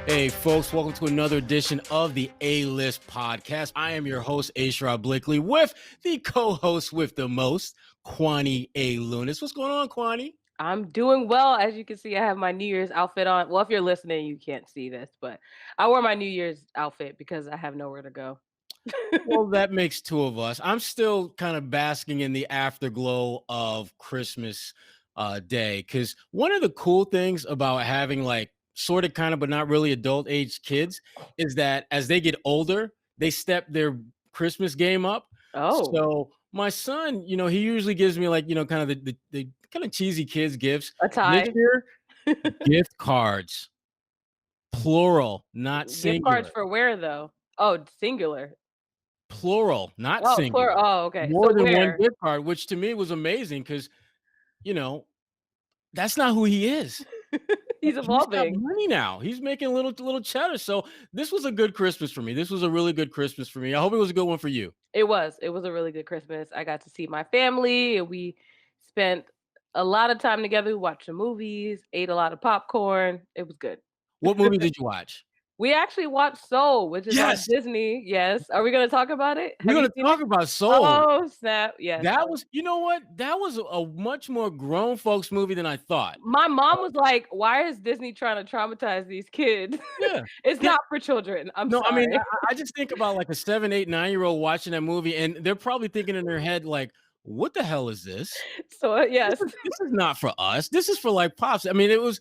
Hey, folks, welcome to another edition of the A-List Podcast. I am your host, Sherrod Blakely, with the co-host with the most, Kwani A. Lunis. What's going on, Kwani? I'm doing well. As you can see, I have my New Year's outfit on. Well, if you're listening, you can't see this, but I wore my New Year's outfit because I have nowhere to go. Well, that makes two of us. I'm still kind of basking in the afterglow of Christmas Day, because one of the cool things about having like sort of kind of but not really adult age kids is that as they get older, they step their Christmas game up. Oh, So my son, he usually gives me like, kind of the kind of cheesy kids gifts. a This tie. year, gift cards, plural, not Gift cards singular. for where though? Oh, singular. Plural, not Oh, singular. okay. More So than one where? gift card, which to me was amazing because, you know, that's not who he is. He's He's got evolving. money now. He's making little cheddar. So this was a good Christmas for me. This was a really good Christmas for me. I hope it was a good one for you. It was. It was a really good Christmas. I got to see my family and we spent a lot of time together. We watched some movies, ate a lot of popcorn. It was good. What movie did you watch? We actually watched Soul, which is on Yes, Disney. Yes. Are we gonna talk about it? we're Have you gonna seen it? talk about Soul. Oh, snap. Yes. That was, you know what? That was a much more grown folks movie than I thought. My mom was like, "Why is Disney trying to traumatize these kids? Yeah. It's not for children." I'm No, I mean, sorry. I just think about like a 7, 8, 9-year-old watching that movie, and they're probably thinking in their head, like, what the hell is this? So, This yes. is this is not for us. This is for like pops. I mean, it was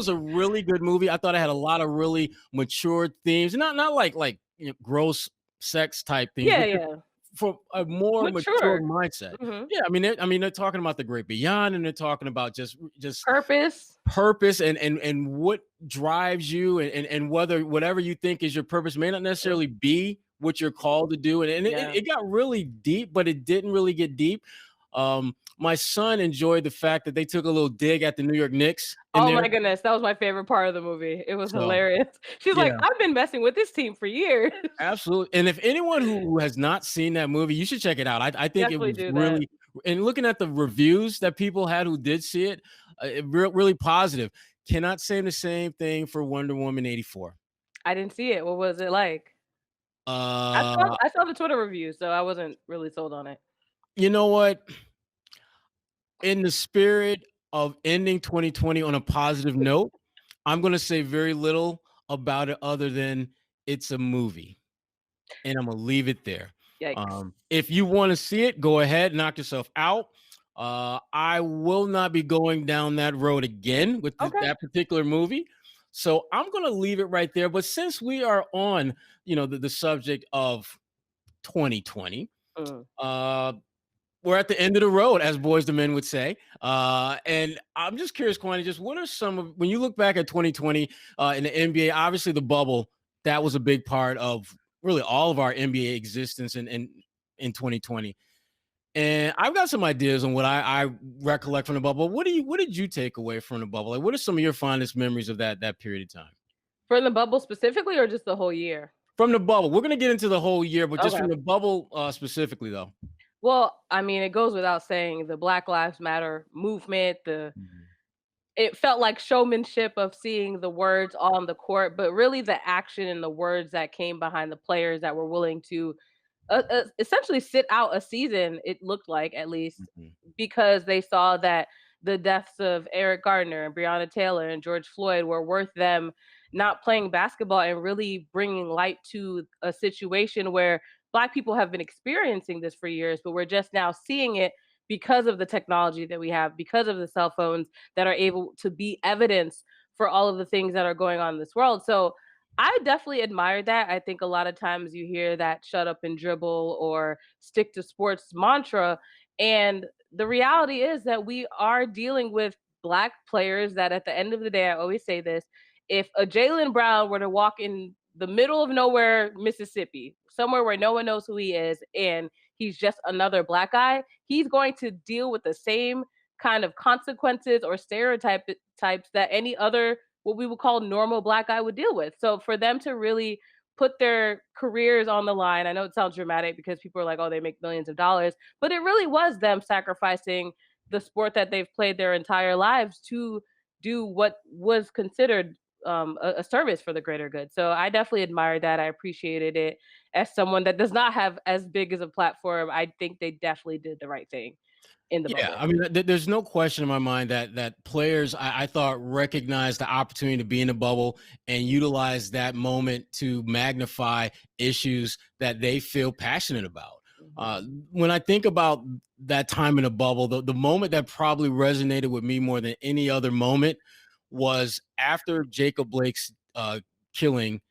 a really good movie. I thought it had a lot of really mature themes, not like gross sex type themes, Yeah, but just yeah. for a more mature Mature. mindset. Mhm. Yeah, they're talking about the great beyond, and they're talking about just Purpose. purpose and what drives you and whether whatever you think is your purpose may not Mm, necessarily be what you're called to do. And it, yeah. it got really deep, but it didn't really get deep. My son enjoyed the fact that they took a little dig at the New York Knicks in Oh there. my goodness, that was my favorite part of the movie. It was So hilarious. She's like, yeah, "I've been messing with this team for years." absolutely. And if anyone who has not seen that movie, you should check it out. I think it Definitely was do that. really, and looking at the reviews that people had who did see it, really positive. Cannot say the same thing for Wonder Woman 84. I didn't see it. What was it like? I saw Uh, I saw the Twitter review, so I wasn't really sold on it. you know what? In the spirit of ending 2020 on a positive note, I'm gonna say very little about it other than it's a movie, and I'm gonna leave it there. Yikes. If you want to see it, go ahead, knock yourself out. I will not be going down that road again with Okay. that particular movie. So I'm gonna leave it right there. But since we are on, the subject of 2020, Mm. uh, we're at the end of the road, as boys to men would say. And I'm just curious, Kwani, just what are some of when you look back at 2020 in the NBA? Obviously, the bubble that was a big part of really all of our NBA existence in 2020. And I've got some ideas on what I recollect from the bubble. What did you take away from the bubble? Like, what are some of your fondest memories of that period of time? From the bubble specifically or just the whole year? From the bubble, we're gonna get into the whole year, but just Okay. from the bubble specifically, though. Well, I mean, it goes without saying the Black Lives Matter movement, Mhm. it felt like showmanship of seeing the words on the court, but really the action and the words that came behind the players that were willing to essentially sit out a season, it looked like at least, Mhm. because they saw that the deaths of Eric Gardner and Breonna Taylor and George Floyd were worth them not playing basketball and really bringing light to a situation where Black people have been experiencing this for years, but we're just now seeing it because of the technology that we have, because of the cell phones that are able to be evidence for all of the things that are going on in this world. So I definitely admire that. I think a lot of times you hear that shut up and dribble or stick to sports mantra. And the reality is that we are dealing with Black players that at the end of the day, I always say this, if a Jaylen Brown were to walk in the middle of nowhere, Mississippi, somewhere where no one knows who he is, and he's just another Black guy, he's going to deal with the same kind of consequences or types that any other what we would call normal Black guy would deal with. So for them to really put their careers on the line, I know it sounds dramatic because people are like, oh, they make millions of dollars, but it really was them sacrificing the sport that they've played their entire lives to do what was considered a service for the greater good. So I definitely admired that. I appreciated it. As someone that does not have as big as a platform, I think they definitely did the right thing in the Yeah, bubble. I mean, there's no question in my mind that players I thought recognized the opportunity to be in a bubble and utilize that moment to magnify issues that they feel passionate about. Uh, Mhm. when I think about that time in a bubble, the moment that probably resonated with me more than any other moment was after Jacob Blake's killing.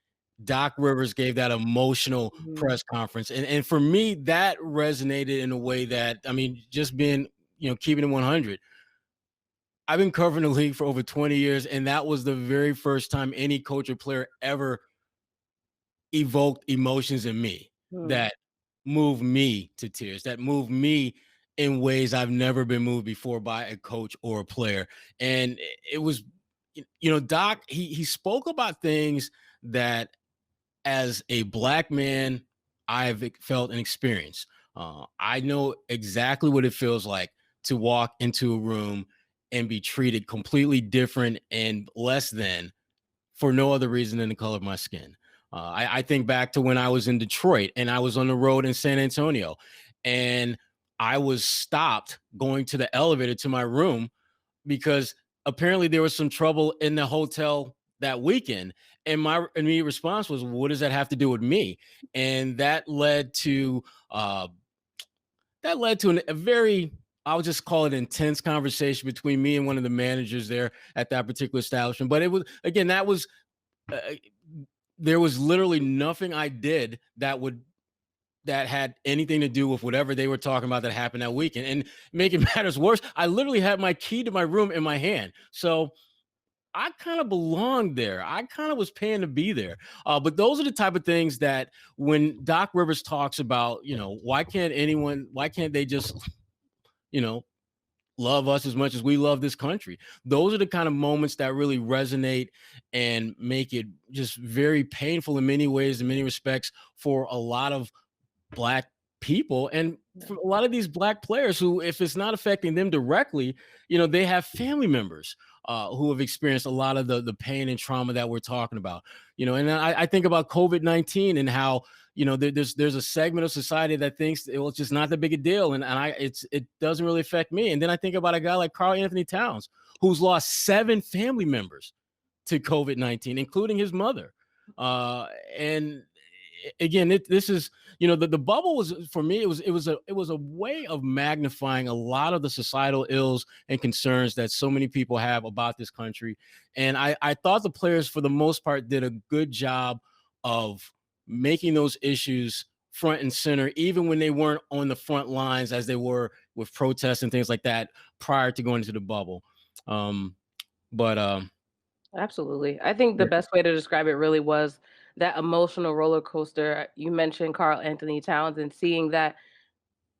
Doc Rivers gave that emotional Mhm. press conference. And for me, that resonated in a way that, I mean, just being, keeping it 100. I've been covering the league for over 20 years, and that was the very first time any coach or player ever evoked emotions in me Mm. that moved me to tears, that moved me in ways I've never been moved before by a coach or a player. And it was, Doc, he spoke about things that as a black man, I've felt and experienced. I know exactly what it feels like to walk into a room and be treated completely different and less than for no other reason than the color of my skin. I think back to when I was in Detroit and I was on the road in San Antonio, and I was stopped going to the elevator to my room because apparently there was some trouble in the hotel that weekend. And my immediate response was, "What does that have to do with me?" And uh, that led to a very, I'll just call it intense conversation between me and one of the managers there at that particular establishment. But it was again, that was uh, there was literally nothing I did that had anything to do with whatever they were talking about that happened that weekend. And make it matters worse, I literally had my key to my room in my hand. So I kind of belonged there. I kind of was paying to be there. But those are the type of things that when Doc Rivers talks about, why can't they just, you know, love us as much as we love this country? Those are the kind of moments that really resonate and make it just very painful in many ways, in many respects, for a lot of black people and Yeah. for a lot of these black players who, if it's not affecting them directly, they have family members who have experienced a lot of the pain and trauma that we're talking about. And I think about COVID-19 and how there's a segment of society that thinks it's just not that big a deal, and it doesn't really affect me. And then I think about a guy like Karl Anthony Towns, who's lost 7 family members to COVID-19, including his mother. And again, this is, the bubble was, for me, it was a way of magnifying a lot of the societal ills and concerns that so many people have about this country. And I thought the players, for the most part, did a good job of making those issues front and center, even when they weren't on the front lines as they were with protests and things like that prior to going into the bubble. Um, but Absolutely. I think the yeah. best way to describe it really was that emotional roller coaster. You mentioned Carl Anthony Towns, and seeing that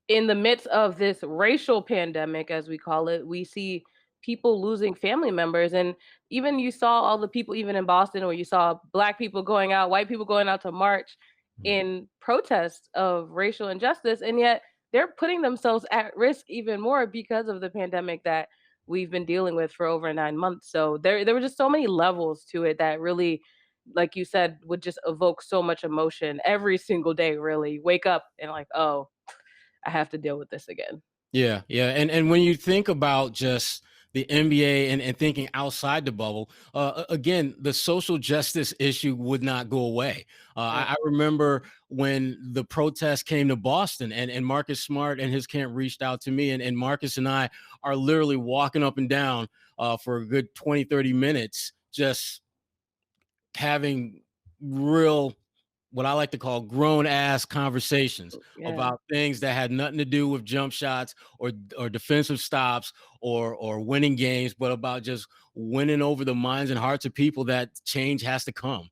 in the midst of this racial pandemic, as we call it, we see people losing family members. And even you saw all the people, even in Boston, where you saw Black people going out, white people going out to march in protest of racial injustice. And yet they're putting themselves at risk even more because of the pandemic that we've been dealing with for over 9 months. So there were just so many levels to it that really, like you said, would just evoke so much emotion every single day. Really wake up and like, oh, I have to deal with this again. Yeah, yeah, and when you think about just the NBA and thinking outside the bubble, again, the social justice issue would not go away. Right. I remember when the protests came to Boston, and Marcus Smart and his camp reached out to me, and Marcus and I are literally walking up and down for a good 20, 30 minutes, just having real, what I like to call grown ass conversations Yeah. about things that had nothing to do with jump shots or defensive stops or winning games, but about just winning over the minds and hearts of people that change has to come.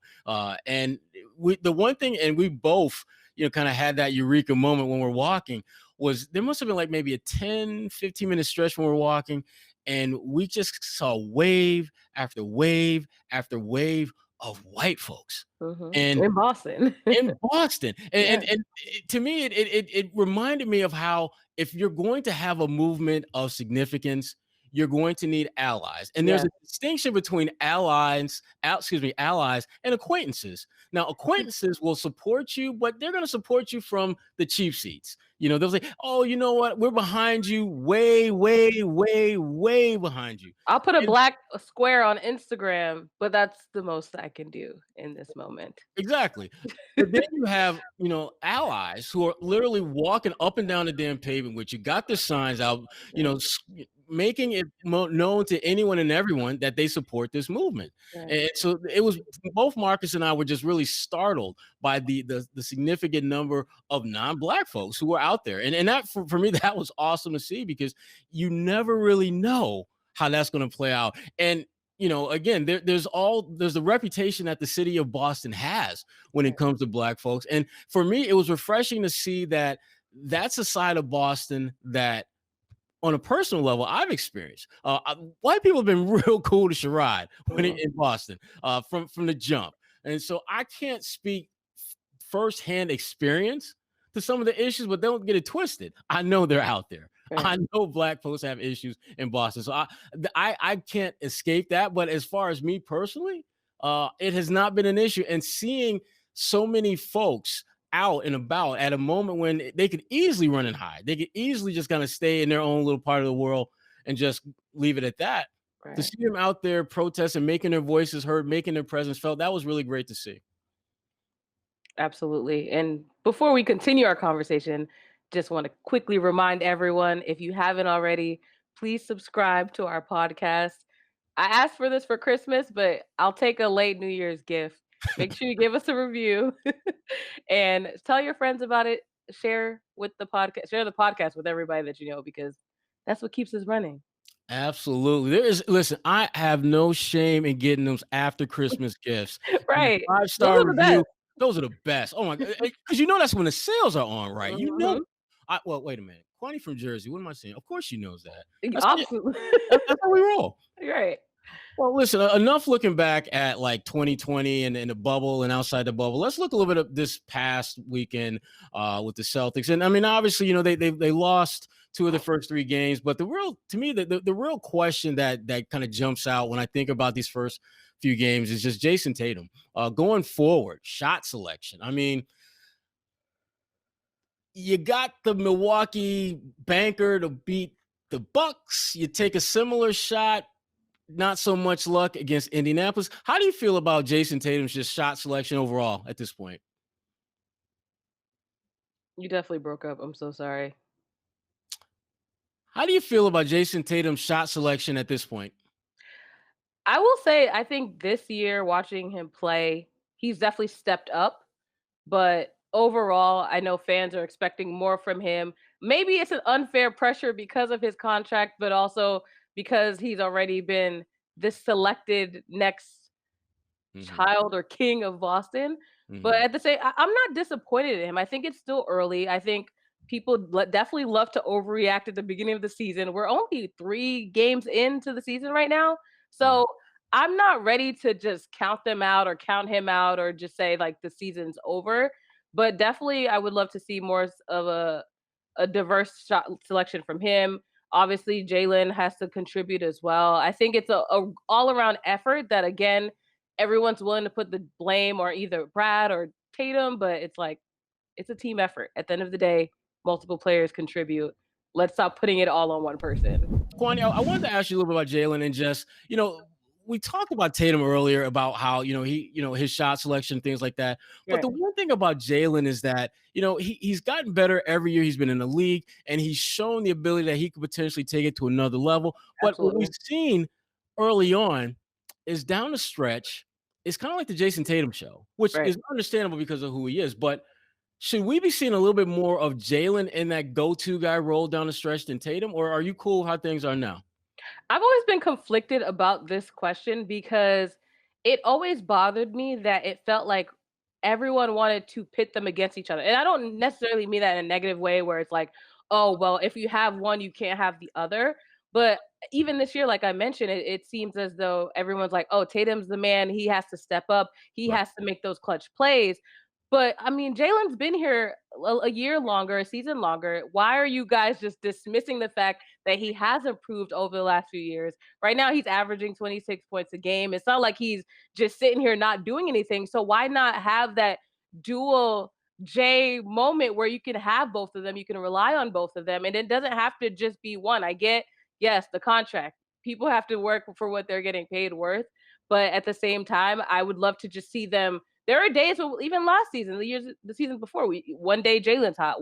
And the one thing, and we both, kind of had that eureka moment when we're walking, was there must have been like maybe a 10-15 minute stretch when we're walking, and we just saw wave after wave after wave of white folks. And In Boston. in Boston. Yeah. To me, it reminded me of how, if you're going to have a movement of significance, you're going to need allies. And there's Yes. a distinction between allies and acquaintances. Now, acquaintances will support you, but they're going to support you from the cheap seats. They'll say, "Oh, you know what? We're behind you, way, way, way, way behind you." I'll put a And black square on Instagram, but that's the most I can do in this moment. exactly. But then you have, allies who are literally walking up and down the damn pavement with you, got the signs out, Right, making it known to anyone and everyone that they support this movement. right, And so it was both Marcus and I were just really startled by the significant number of non-black folks who were out there. And that for me, that was awesome to see because you never really know how that's going to play out. And again, there's the reputation that the city of Boston has when it right. comes to black folks. And for me, it was refreshing to see that that's a side of Boston that on a personal level, I've experienced. White people have been real cool to Sherrod in Boston from the jump. And so I can't speak firsthand experience to some of the issues, but don't get it twisted. I know they're out there. Right. I know black folks have issues in Boston, so I can't escape that. But as far as me personally, it has not been an issue. And seeing so many folks out and about at a moment when they could easily run and hide, they could easily just kind of stay in their own little part of the world and just leave it at that. To Right. see them out there protesting, making their voices heard, making their presence felt, that was really great to see. Absolutely. And before we continue our conversation, just want to quickly remind everyone, if you haven't already, please subscribe to our podcast. I asked for this for Christmas, but I'll take a late New Year's gift. Make sure you give us a review and tell your friends about it. Share the podcast with everybody that you know because that's what keeps us running. Absolutely. Listen, I have no shame in getting those after Christmas gifts. And Right. a Those 5-star are the best. review, those are the best. Oh my god. Because that's when the sales are on, right? Mhm. Well, wait a minute. Kwani from Jersey, what am I saying? Of course she knows that. That's it. Absolutely. That's how we roll. Right. Well, listen, enough looking back at like 2020 and the bubble and outside the bubble. Let's look a little bit at this past weekend with the Celtics. And I mean, obviously, they lost two of the first three games, but the real question that kind of jumps out when I think about these first few games is just Jayson Tatum going forward, shot selection. I mean, you got the Milwaukee banker to beat the Bucks. You take a similar shot, not so much luck against Indianapolis. How do you feel about Jayson Tatum's just shot selection overall at this point? You definitely broke up. I'm so sorry. How do you feel about Jayson Tatum's shot selection at this point? I will say I think this year watching him play, he's definitely stepped up, but overall, I know fans are expecting more from him. Maybe it's an unfair pressure because of his contract, but also because he's already been this selected next Hmm. child or king of Boston. But Hmm. at the same, I'm not disappointed in him. I think it's still early. I think people definitely love to overreact at the beginning of the season. We're only 3 games into the season right now, Hmm. so I'm not ready to just count them out or count him out or just say like the season's over. But definitely, I would love to see more of a diverse shot selection from him. Obviously, Jaylen has to contribute as well. I think it's a all around effort that again everyone's willing to put the blame or either Brad or Tatum, but it's like it's a team effort. At the end of the day, multiple players contribute. Let's stop putting it all on one person. Kwani, I wanted to ask you a little bit about Jaylen and just, we talked about Tatum earlier about how, his shot selection, things like that. But Right. the one thing about Jaylen is that, he's gotten better every year he's been in the league, and he's shown the ability that he could potentially take it to another level. But what we've Absolutely. seen early on is down the stretch, it's kind of like the Jayson Tatum show, which Right. is understandable because of who he is. But should we be seeing a little bit more of Jaylen in that go-to guy role down the stretch than Tatum, or are you cool how things are now? I've always been conflicted about this question because it always bothered me that it felt like everyone wanted to pit them against each other. And I don't necessarily mean that in a negative way where it's like, oh, well, if you have one, you can't have the other. But even this year, like I mentioned, it seems as though everyone's like, oh, Tatum's the man. He has to step up. He Right. has to make those clutch plays. But I mean, Jalen's been here a year longer, a season longer. Why are you guys just dismissing the fact that he has improved over the last few years. Right now, he's averaging 26 points a game. It's not like he's just sitting here not doing anything. So why not have that dual J moment where you can have both of them, you can rely on both of them, and it doesn't have to just be one. I get, yes, the contract. People have to work for what they're getting paid worth, but at the same time, I would love to just see them. There are days when even last season, the season before, we one day Jalen's hot,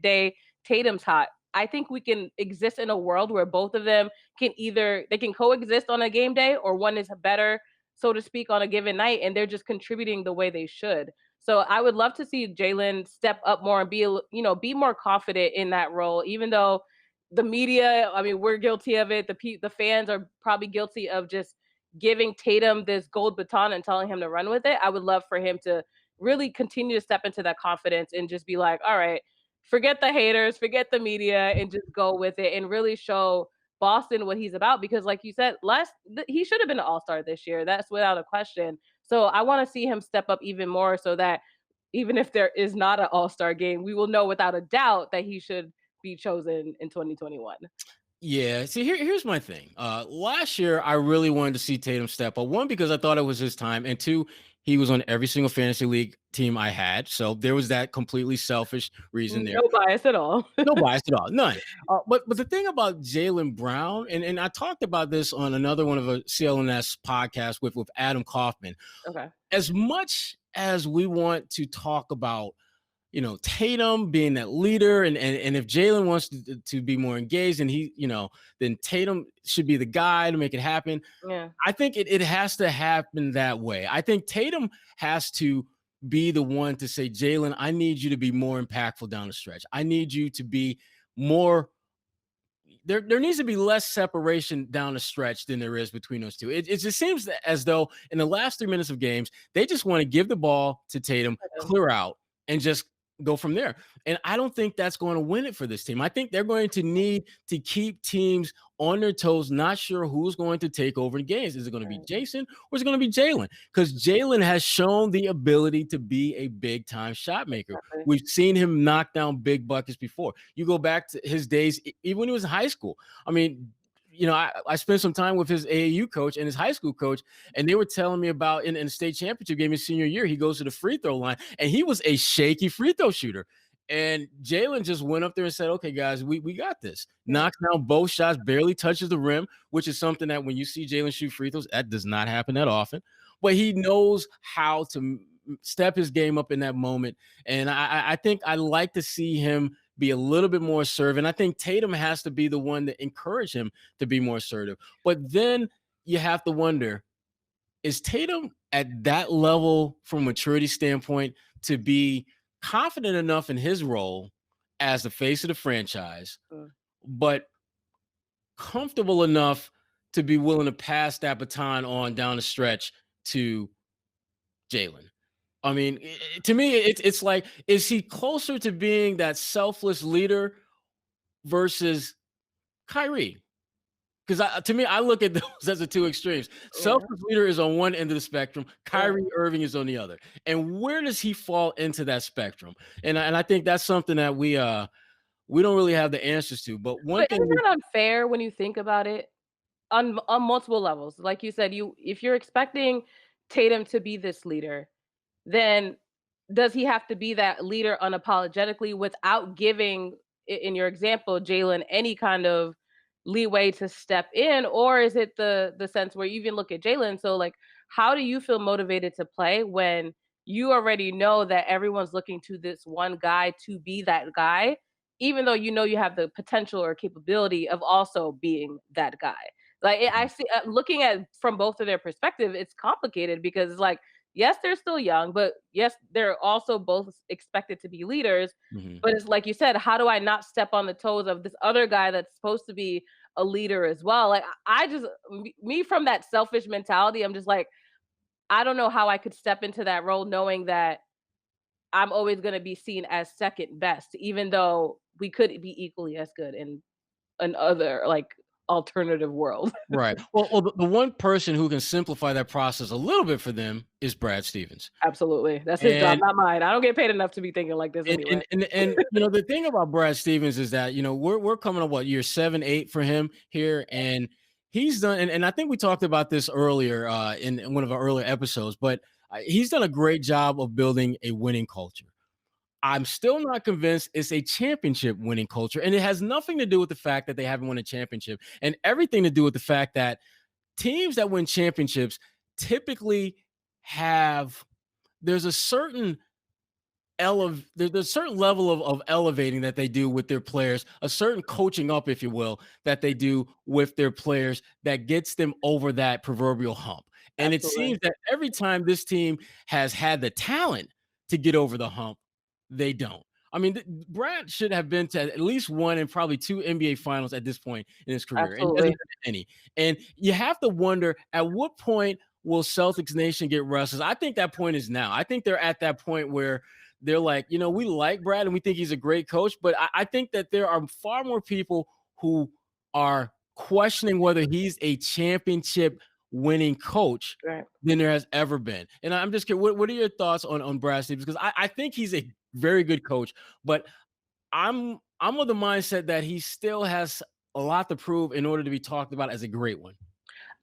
day Tatum's hot. I think we can exist in a world where both of them can either they can coexist on a game day, or one is better, so to speak, on a given night, and they're just contributing the way they should. So I would love to see Jaylen step up more and be more confident in that role, even though the media, I mean, we're guilty of it. The fans are probably guilty of just giving Tatum this gold baton and telling him to run with it. I would love for him to really continue to step into that confidence and just be like, all right, forget the haters, forget the media, and just go with it and really show Boston what he's about. Because, like you said, he should have been an All-Star this year. That's without a question. So I want to see him step up even more, so that even if there is not an All-Star game, we will know without a doubt that he should be chosen in 2021. Yeah. See, here's my thing. Last year, I really wanted to see Tatum step up. One, because I thought it was his time, and two, he was on every single fantasy league team I had. So there was that completely selfish reason there. No bias at all. No bias at all, none. But the thing about Jaylen Brown, and I talked about this on another one of a CLNS podcast with Adam Kaufman. Okay. As much as we want to talk about, Tatum being that leader, and if Jaylen wants to be more engaged, and then Tatum should be the guy to make it happen. Yeah. I think it has to happen that way. I think Tatum has to be the one to say, Jaylen, I need you to be more impactful down the stretch. I need you to be more. There needs to be less separation down the stretch than there is between those two. It just seems as though in the last 3 minutes of games, they just want to give the ball to Tatum, clear out, and just go from there. And I don't think that's going to win it for this team. I think they're going to need to keep teams on their toes, not sure who's going to take over the games. Is it going to be Jayson, or is it going to be Jaylen? Because Jaylen has shown the ability to be a big time shot maker. We've seen him knock down big buckets before. You go back to his days, even when he was in high school. I mean, I spent some time with his AAU coach and his high school coach, and they were telling me about in the state championship game his senior year, he goes to the free throw line, and he was a shaky free throw shooter. And Jaylen just went up there and said, okay, guys, we got this. Knocks down both shots, barely touches the rim, which is something that when you see Jaylen shoot free throws, that does not happen that often. But he knows how to step his game up in that moment. And I think I like to see him be a little bit more assertive. And I think Tatum has to be the one to encourage him to be more assertive. But then you have to wonder, is Tatum at that level from a maturity standpoint to be confident enough in his role as the face of the franchise, but comfortable enough to be willing to pass that baton on down the stretch to Jaylen? I mean, to me, it's like, is he closer to being that selfless leader versus Kyrie? Because to me, I look at those as the two extremes. Selfless leader is on one end of the spectrum. Kyrie Irving is on the other. And where does he fall into that spectrum? And I think that's something that we don't really have the answers to. But one But thing, isn't that unfair when you think about it? On multiple levels. Like you said, if you're expecting Tatum to be this leader, then does he have to be that leader unapologetically without giving, in your example, Jaylen any kind of leeway to step in? Or is it the sense where you even look at Jaylen? So, like, how do you feel motivated to play when you already know that everyone's looking to this one guy to be that guy, even though you know you have the potential or capability of also being that guy? Like, I see, looking at from both of their perspective, it's complicated because it's like, yes, they're still young, but yes, they're also both expected to be leaders. But it's like you said, how do I not step on the toes of this other guy that's supposed to be a leader as well? Like, I just, me from that selfish mentality, I'm just like, I don't know how I could step into that role knowing that I'm always going to be seen as second best, even though we could be equally as good in other, like, alternative world. Right. Well, the one person who can simplify that process a little bit for them is Brad Stevens. Absolutely. That's his job, And not mine. I don't get paid enough to be thinking like this and anyway. and and, and you know, the thing about Brad Stevens is that, we're coming up what, year 7, 8 for him here, and he's done, and I think we talked about this earlier in one of our earlier episodes, but he's done a great job of building a winning culture. I'm still not convinced it's a championship winning culture, and it has nothing to do with the fact that they haven't won a championship, and everything to do with the fact that teams that win championships typically have there's a certain there's a certain level of elevating that they do with their players, a certain coaching up, if you will, that they do with their players that gets them over that proverbial hump. And it Absolutely. seems that every time this team has had the talent to get over the hump, they don't. I mean, Brad should have been to at least one and probably two NBA finals at this point in his career, and doesn't Absolutely. have any. And you have to wonder, at what point will Celtics Nation get restless? I think that point is now. I think they're at that point where they're like, we like Brad and we think he's a great coach, but I think that there are far more people who are questioning whether he's a championship winning coach Right. than there has ever been. And I'm just curious, what are your thoughts on Brad Stevens? Because I think he's a very good coach, but I'm of the mindset that he still has a lot to prove in order to be talked about as a great one.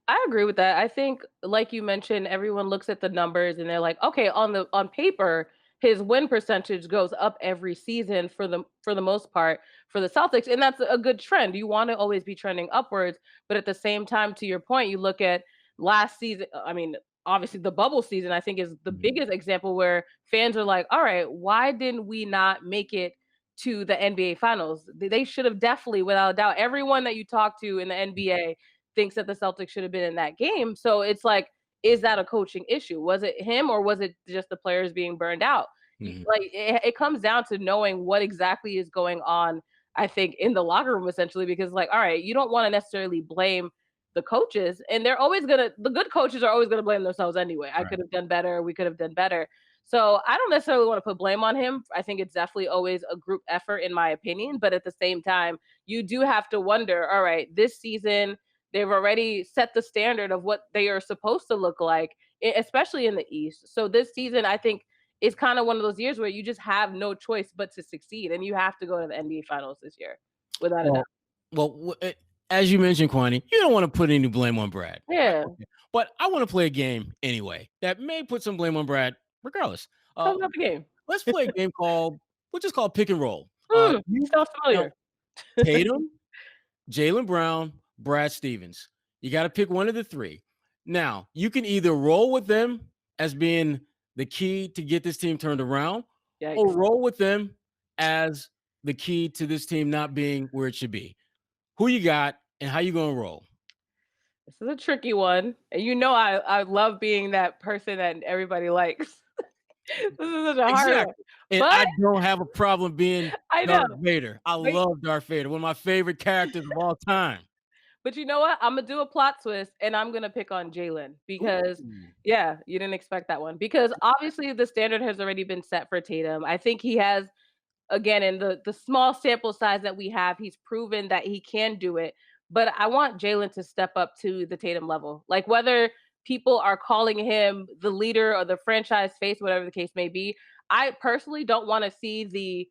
I agree with that. I think, like you mentioned, everyone looks at the numbers and they're like, okay, on paper, his win percentage goes up every season for the most part for the Celtics, and that's a good trend. You want to always be trending upwards, but at the same time, to your point, you look at last season. I mean, obviously, the bubble season I think is the Mhm. biggest example where fans are like, all right, why didn't we not make it to the NBA Finals? They should have definitely, without a doubt. Everyone that you talk to in the NBA thinks that the Celtics should have been in that game. So it's like, is that a coaching issue? Was it him or was it just the players being burned out? Mhm. Like it comes down to knowing what exactly is going on, I think, in the locker room essentially, because like, all right, you don't want to necessarily blame the coaches, and the good coaches are always gonna blame themselves anyway. I Right. could have done better, we could have done better. So I don't necessarily want to put blame on him. I think it's definitely always a group effort, in my opinion. But at the same time, you do have to wonder, all right, this season they've already set the standard of what they are supposed to look like, especially in the East. So this season, I think, is kind of one of those years where you just have no choice but to succeed, and you have to go to the NBA Finals this year, without a doubt. Well, well, as you mentioned, Kwani, you don't want to put any blame on Brad. Yeah, Okay. But I want to play a game anyway that may put some blame on Brad, regardless. tell Uh, me about the game. let's play a game we'll just call it pick and roll. You Sounds now familiar. Tatum, Jaylen Brown, Brad Stevens. You got to pick one of the three. Now, you can either roll with them as being the key to get this team turned around, or Yikes. roll with them as the key to this team not being where it should be. Who you got and how you gonna roll? This is a tricky one. And I love being that person that everybody likes. This is such a hard one. Exactly. And But I don't have a problem being I know. Darth Vader. I But love Darth Vader, one of my favorite characters of all time. But you know what? Imma do a plot twist, and I'm gonna pick on Jalen because Ooh. yeah, you didn't expect that one. Because obviously the standard has already been set for Tatum. I think he has, again, in the small sample size that we have, he's proven that he can do it. But I want Jalen to step up to the Tatum level. Like whether people are calling him the leader or the franchise face, whatever the case may be, I personally don't want to see the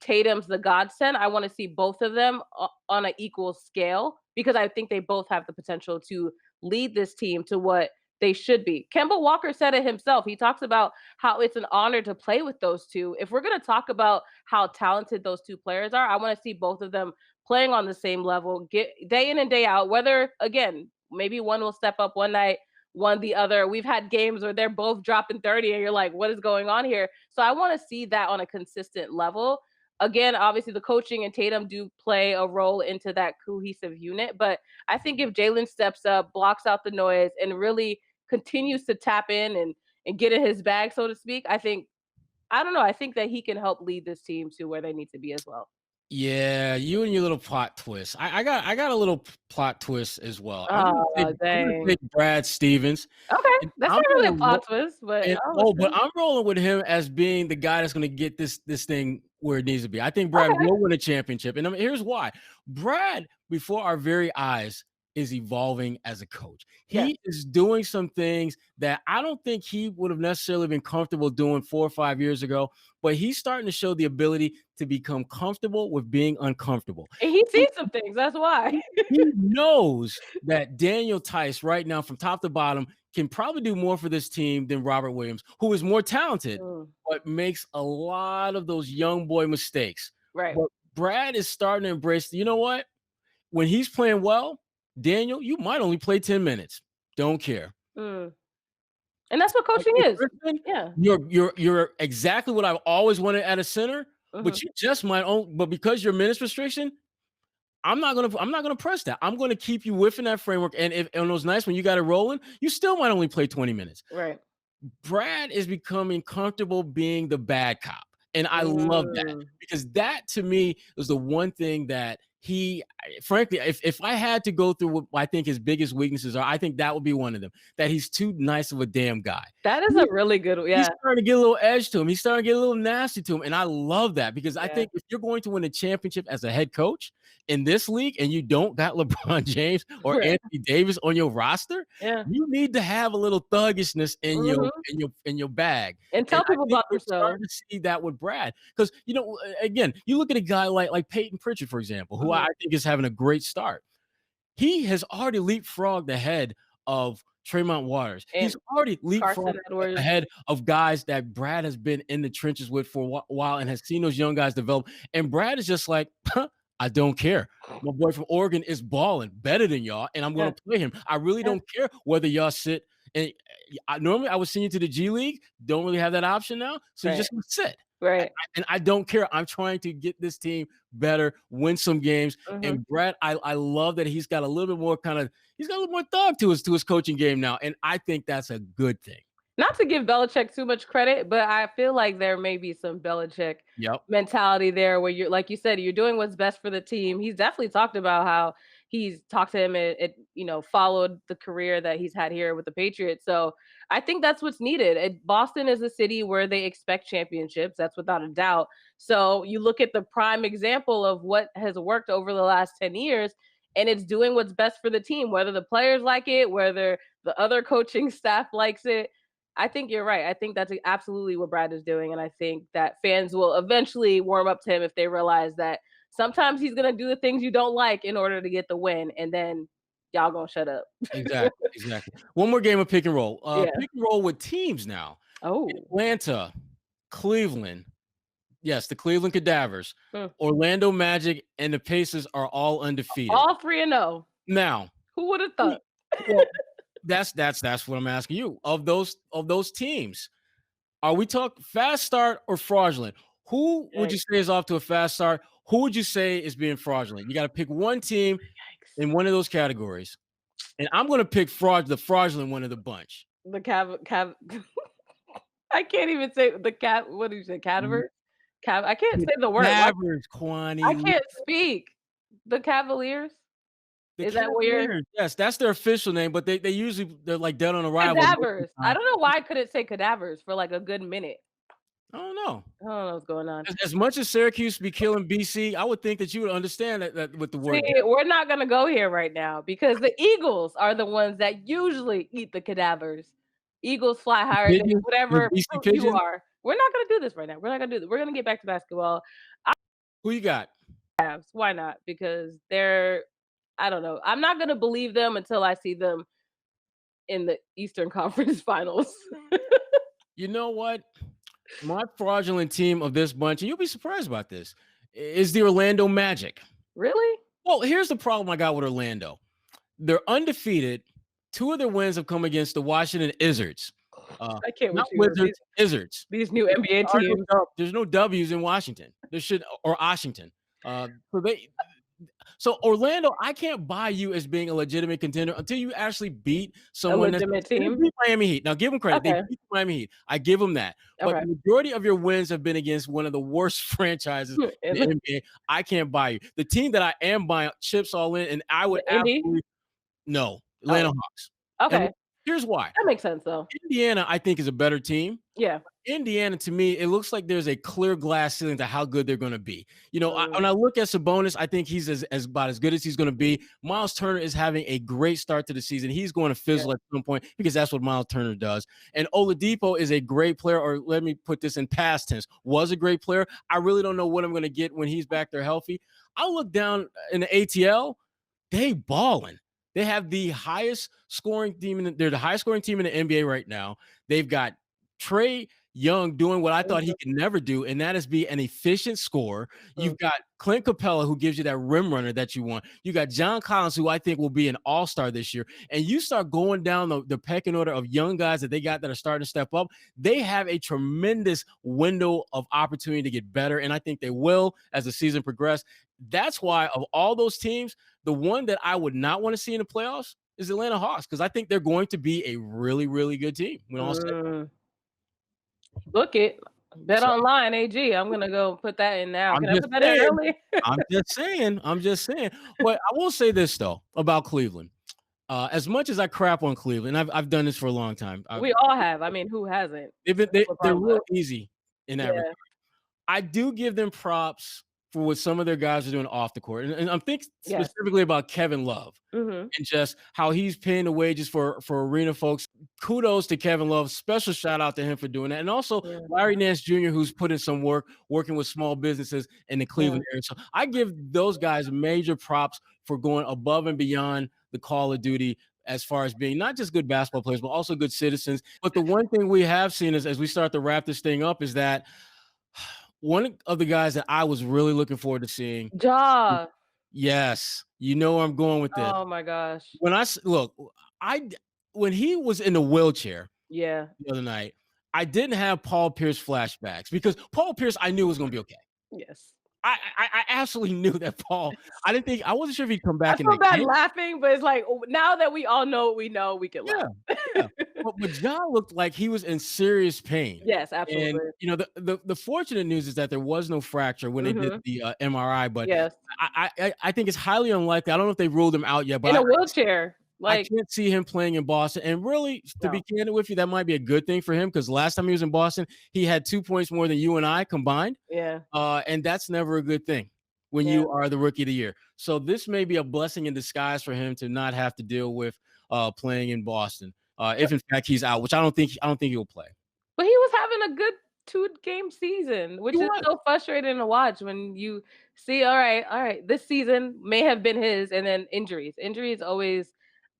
Tatum's the godsend. I want to see both of them on an equal scale because I think they both have the potential to lead this team to what they should be. Kemba Walker said it himself. He talks about how it's an honor to play with those two. If we're going to talk about how talented those two players are, I want to see both of them playing on the same level, get day in and day out. Whether again, maybe one will step up one night, one the other. We've had games where they're both dropping 30 and you're like, what is going on here? So I want to see that on a consistent level. Again, obviously the coaching and Tatum do play a role into that cohesive unit, but I think if Jalen steps up, blocks out the noise, and really continues to tap in and get in his bag, so to speak, I don't know. I think that he can help lead this team to where they need to be as well. Yeah, you and your little plot twist. I got a little plot twist as well. Oh, I'm gonna dang. take Brad Stevens. Okay, And that's I'm not really a gonna plot twist, but And I'll oh, but listen. I'm rolling with him as being the guy that's going to get this thing where it needs to be. I think Brad Okay. will win a championship, and here's why: Brad, before our very eyes, is evolving as a coach. Yes. He is doing some things that I don't think he would have necessarily been comfortable doing 4 or 5 years ago. But he's starting to show the ability to become comfortable with being uncomfortable. And he sees some things, that's why. He knows that Daniel Tice right now from top to bottom can probably do more for this team than Robert Williams, who is more talented, Mm, but makes a lot of those young boy mistakes. right. But Brad is starting to embrace, you know what? When he's playing well, Daniel, you might only play 10 minutes. Don't care. Mm. And that's what coaching Michael is. Griffin, Yeah. you're exactly what I've always wanted at a center, Mhm. but you just might own, but because your minutes restriction, I'm not gonna press that. I'm gonna keep you within that framework. And if on those nights when you got it rolling, you still might only play 20 minutes. Right. Brad is becoming comfortable being the bad cop. And I love that Mm. because that to me was the one thing that frankly, if I had to go through what I think his biggest weaknesses are, I think that would be one of them. That he's too nice of a damn guy. That is a really good He's yeah, starting to get a little edge to him. He's starting to get a little nasty to him. And I love that because I yeah. think if you're going to win a championship as a head coach in this league and you don't got LeBron James or Right. Anthony Davis on your roster, Yeah. you need to have a little thuggishness in your Mhm. bag. And And tell I people think about we're themselves. starting to see that with Brad. Because again, you look at a guy like Peyton Pritchard, for example, who I Mhm. think is having a great start. He has already leapfrogged ahead of Tremont Waters. And He's already leapfrogged Carson Edwards. ahead of guys that Brad has been in the trenches with for a while and has seen those young guys develop. And Brad is just like, huh, I don't care. My boy from Oregon is balling better than y'all, and I'm going Yeah, to play him. I really yeah. don't care whether y'all sit. And normally I would send you to the G League. Don't really have that option now, so you're Right. just going to sit. Right. And I don't care. I'm trying to get this team better, win some games. Mhm. And Brett, I love that he's got a little bit more he's got a little more thought to his coaching game now. And I think that's a good thing. Not to give Belichick too much credit, but I feel like there may be some Belichick Yep. mentality there where you're like you said, you're doing what's best for the team. He's definitely talked about how he's talked to him and followed the career that he's had here with the Patriots. So I think that's what's needed. Boston is a city where they expect championships. That's without a doubt. So you look at the prime example of what has worked over the last 10 years, and it's doing what's best for the team, whether the players like it, whether the other coaching staff likes it. I think you're right. I think that's absolutely what Brad is doing, and I think that fans will eventually warm up to him if they realize that sometimes he's gonna do the things you don't like in order to get the win, and then y'all gonna shut up. Exactly. Exactly. One more game of pick and roll. Yeah. Pick and roll with teams now. Oh. Atlanta, Cleveland. Yes, the Cleveland Cadavers, Hmm. Orlando Magic, and the Pacers are all undefeated. All 3-0. Now, Who would have who- thought? well, that's what I'm asking you. Of those teams, are we talking fast start or fraudulent? Who would you Yikes. say is off to a fast start? Who would you say is being fraudulent? You got to pick one team Yikes. in one of those categories. And I'm going to pick the fraudulent one of the bunch. The Cav I can't even say the cat what did you say? Mhm. Cadaver? I can't The say the word. Why Cavs, I Kwani. can't speak. The Cavaliers? The Is that what you're Cavaliers. Yes, that's their official name, but they usually they're like dead on arrival most of the cadavers. I time. don't know why I couldn't say cadavers for like a good minute. I don't know. I don't know what's going on. As much as Syracuse be killing BC, I would think that you would understand that with the See, word. we're not gonna go here right now because the Eagles are the ones that usually eat the cadavers. Eagles fly higher than Pigeons, the whatever BC fruit you pigeons. are. We're not gonna do this right now. We're not gonna do this. We're gonna get back to basketball. Who you got? Cavs. Why not? Because they're I don't know. I'm not gonna believe them until I see them in the Eastern Conference Finals. You know what? My fraudulent team of this bunch, and you'll be surprised about this, is the Orlando Magic. Really? Well, here's the problem I got with Orlando. They're undefeated. Two of their wins have come against the Washington Wizards. I can't Not with you. Wizards, Wizards. These new NBA There are no teams. There's no W's in Washington. There should or Washington. So So Orlando, I can't buy you as being a legitimate contender until you actually beat A someone that's legitimate they team? beat Miami Heat. Now give them credit. They Okay. beat Miami Heat. I give them that. But Okay. the majority of your wins have been against one of the worst franchises in the NBA. I can't buy you. The team that I am buying chips all in, and I would Indy? absolutely no, Atlanta Oh, Hawks. And okay. here's why. That makes sense though. Indiana, I think, is a better team. Yeah. Indiana, to me, it looks like there's a clear glass ceiling to how good they're going to be. When Mm, I look at Sabonis, I think he's as about as good as he's going to be. Miles Turner is having a great start to the season. He's going to yeah. fizzle at some point because that's what Miles Turner does. And Oladipo is a great player, or let me put this in past tense, was a great player. I really don't know what I'm going to get when he's back there healthy. I'll look down in the ATL. They balling. They have the highest scoring team. They're the highest scoring team in the NBA right now. They've got Trey Young doing what I thought he Mhm, could never do, and that is be an efficient scorer. mm, You've got Clint Capella, who gives you that rim runner that you want. You got John Collins, who I think will be an all-star this year. And you start going down the pecking order of young guys that they got that are starting to step up. They have a tremendous window of opportunity to get better, and I think they will as the season progresses. That's why of all those teams, the one that I would not want to see in the playoffs is Atlanta Hawks, because I think they're going to be a really, really good team when all said. mm. Book it. Bet So online, AG. I'm gonna go put that in now. I'm Can I just put that in saying, early? I'm just saying. But I will say this though about Cleveland. As much as I crap on Cleveland, I've done this for a long time. We all have. I mean, who hasn't? Since They're LeBron real left. easy in that regard. Yeah. I do give them props for what some of their guys are doing off the court, and I'm thinking Yes. specifically about Kevin Love. Mhm. And just how he's paying the wages for arena folks. Kudos to Kevin Love. Special shout out to him for doing that. And also Yeah. Larry Nance Jr., who's put in some work working with small businesses in the Yeah. Cleveland area. So I give those guys major props for going above and beyond the call of duty as far as being not just good basketball players, but also good citizens. But the one thing we have seen is as we start to wrap this thing up is that one of the guys that I was really looking forward to seeing. Ja. Yes, you know where I'm going with this. Oh my gosh. When look, when he was in the wheelchair Yeah. the other night, I didn't have Paul Pierce flashbacks because Paul Pierce I knew was going to be okay. Yes. I absolutely knew that Paul. I wasn't sure if he'd come I back in feel that bad game. laughing, but it's like now that we all know what we know, we can Yeah, laugh. yeah. But John looked like he was in serious pain. Yes, And absolutely. the fortunate news is that there was no fracture when they did Mhm. the MRI, but Yes. I think it's highly unlikely. I don't know if they ruled him out yet, but In a wheelchair. I Like, can't see him playing in Boston. And really, to be no. candid with you, that might be a good thing for him because last time he was in Boston, he had 2 points more than you and I combined. Yeah. And that's never a good thing when Yeah. you are the rookie of the year. So this may be a blessing in disguise for him to not have to deal with playing in Boston. If in fact he's out, which I don't think he'll play. But he was having a good 2-game season, He which is was. so frustrating to watch when you see, all right, this season may have been his, and then injuries. Injuries always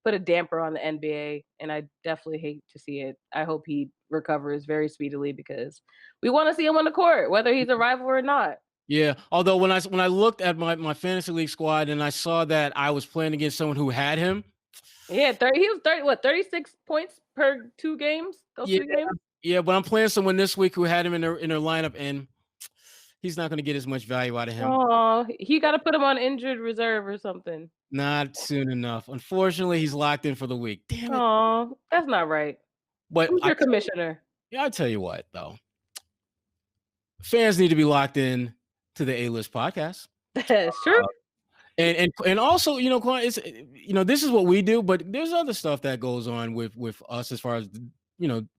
put a damper on the NBA, and I definitely hate to see it. I hope he recovers very speedily because we want to see him on the court, whether he's a rival or not. Yeah. Although when I looked at my fantasy league squad and I saw that I was playing against someone who had him, Yeah, 30, he was 30, what, 36 points per 2 games? Those yeah, 2 games? yeah. But I'm playing someone this week who had him in their lineup, and he's not going to get as much value out of him. Oh, he got to put him on injured reserve or something. Not soon enough. Unfortunately, he's locked in for the week. Damn it. Oh, that's not right. But Who's your commissioner? I tell you what, though, fans need to be locked in to the A-list podcast. That's true. And also, Quan, it's this is what we do, but there's other stuff that goes on with us as far as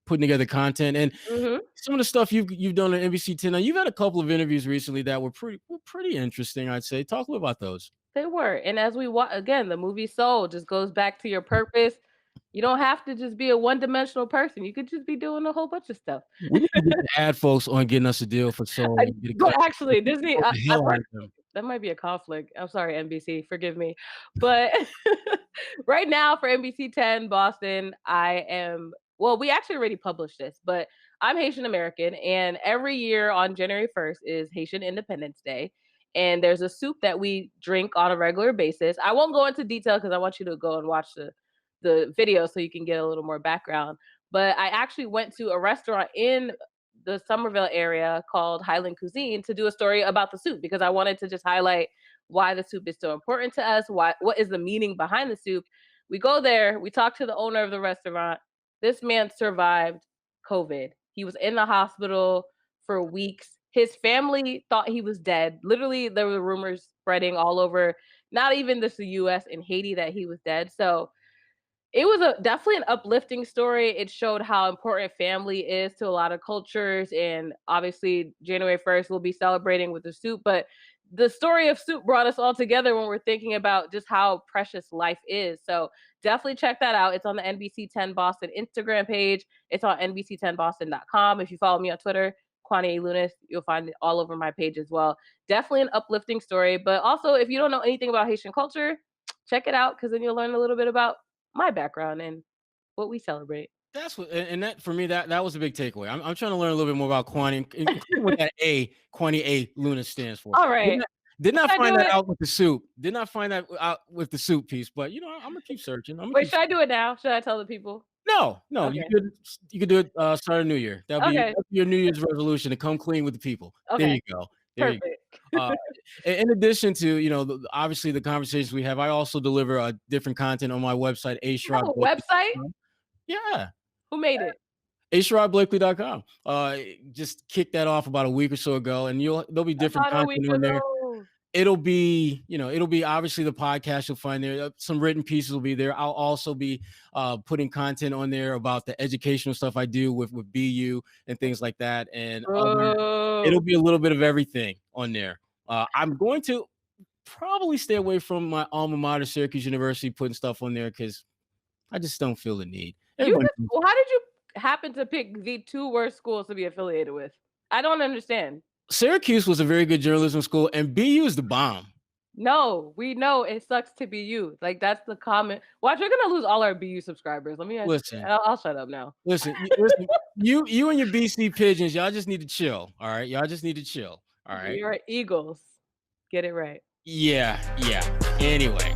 putting together content and Mhm. some of the stuff you've done on NBC 10. Now you've had a couple of interviews recently that were pretty interesting, I'd say. Talk a little about those. They were, and as we watch again, the movie Soul just goes back to your purpose. You don't have to just be a one-dimensional person. You could just be doing a whole bunch of stuff. We need to get the ad folks on getting us a deal for Soul I and get a but cut. actually, Disney, The I hell out might of them. that might be a conflict. I'm sorry, NBC, forgive me. But right now for NBC 10 Boston, I am well, we actually already published this, but I'm Haitian American, and every year on January 1st is Haitian Independence Day. And there's a soup that we drink on a regular basis. I won't go into detail because I want you to go and watch the video so you can get a little more background. But I actually went to a restaurant in the Somerville area called Highland Cuisine to do a story about the soup because I wanted to just highlight why the soup is so important to us, what is the meaning behind the soup. We go there, we talk to the owner of the restaurant. This man survived COVID. He was in the hospital for weeks. His family thought he was dead. Literally, there were rumors spreading all over, not even just the US and Haiti, that he was dead. So it was definitely an uplifting story. It showed how important family is to a lot of cultures, and obviously January 1st we'll be celebrating with the soup, but the story of soup brought us all together when we're thinking about just how precious life is. So definitely check that out. It's on the NBC 10 Boston Instagram page. It's on NBC10Boston.com. If you follow me on Twitter, Kwani A Lunis, you'll find it all over my page as well. Definitely an uplifting story, but also if you don't know anything about Haitian culture, check it out because then you'll learn a little bit about my background and what we celebrate. That's what, and that for me, that was a big takeaway. I'm trying to learn a little bit more about Kwani, including what that A, Kwani A Luna stands for. All right. Did not Should I find do that it? out with the soup. Did not find that out with the soup piece, but I'm gonna keep searching. I'm gonna Wait, keep. should I do it now? Should I tell the people? No, Okay. you could do it start of New Year. Okay. That'll be your New Year's resolution to come clean with the people. There Okay. you go. There you Perfect. go. In addition to obviously the conversations we have, I also deliver different content on my website, You have a website? Yeah, Who made it? Sherrodblakely.com. Just kicked that off about a week or so ago, and there'll be different About a week content on there. ago. It'll be obviously the podcast you'll find there. Some written pieces will be there. I'll also be putting content on there about the educational stuff I do with BU and things like that. And it'll be a little bit of everything on there. I'm going to probably stay away from my alma mater, Syracuse University, putting stuff on there because I just don't feel the need. How did you happen to pick the two worst schools to be affiliated with? I don't understand. Syracuse was a very good journalism school, and BU is the bomb. No, we know it sucks to be you. Like that's the comment. Watch, we're gonna lose all our BU subscribers. Let me ask Listen, you. I'll shut up now. listen, you and your BC pigeons, y'all just need to chill. All right, y'all just need to chill. All right. You're Eagles. Get it right. Yeah. Anyway.